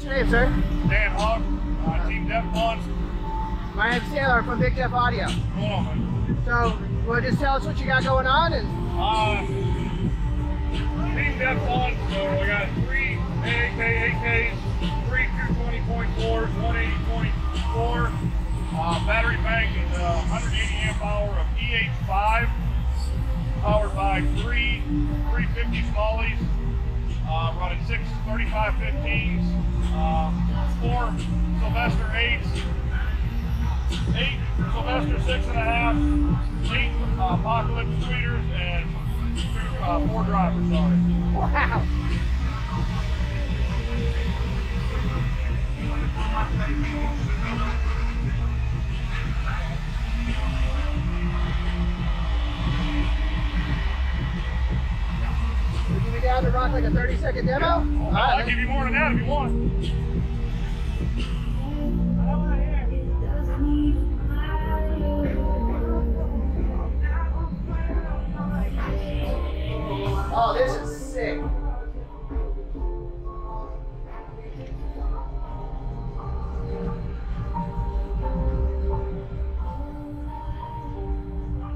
What's your name, sir? Dan Hawk, Team Deaf Bonce. My name's Taylor. I'm from Big Deaf Audio. What's going on, man? So, you want to just tell us what you got going on? And Team Deaf Bonce, so we got 3 AKs, 3 220.4s, 180.4. Battery bank is 180 amp hour of EH5, powered by 3 350 smallies, running 6 3515s, 4 Sylvester 8s, 8 Sylvester 6.5, 8 Apocalypse tweeters, and 4 drivers, sorry. wow. Would you be down to rock like a 30-second demo? Yeah. All right. I'll give you more than that if you want. Oh, this is sick.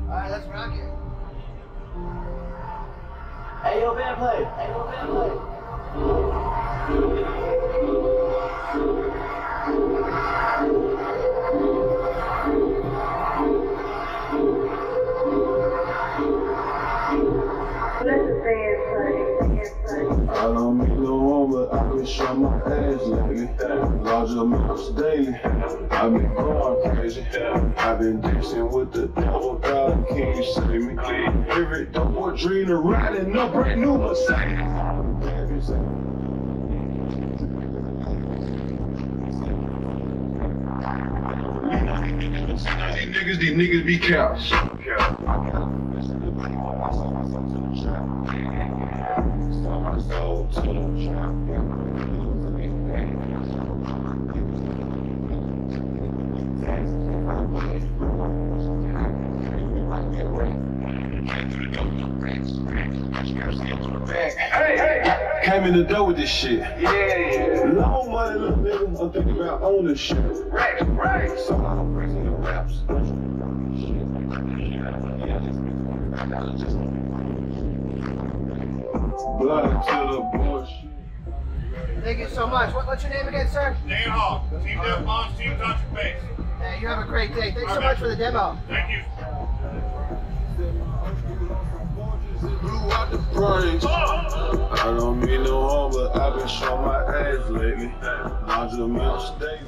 Alright, let's rock it. Hey, yo, band play. Hey, yo, band play. I don't mean no harm, but I've been showing my ass lately. Larger amounts daily. I've been going crazy. I've been dancing with the devil, God, can you save me? Every double dream of riding a brand new Mercedes. These niggas be cows. Hey, came in the door with this shit. Yeah. Long money, little nigga. I'm thinking about ownership. Right. So I'm bringing the raps. Blood to the bush. Thank you so much. What's your name again, sir? Dan Hawk, Team Deaf Bonce, Team Touch and Base. Hey, you have a great day. Thanks so much for the demo. Thank you. Blew out the brains. I don't mean no harm, but I've been showing my ass lately. Larger amounts daily.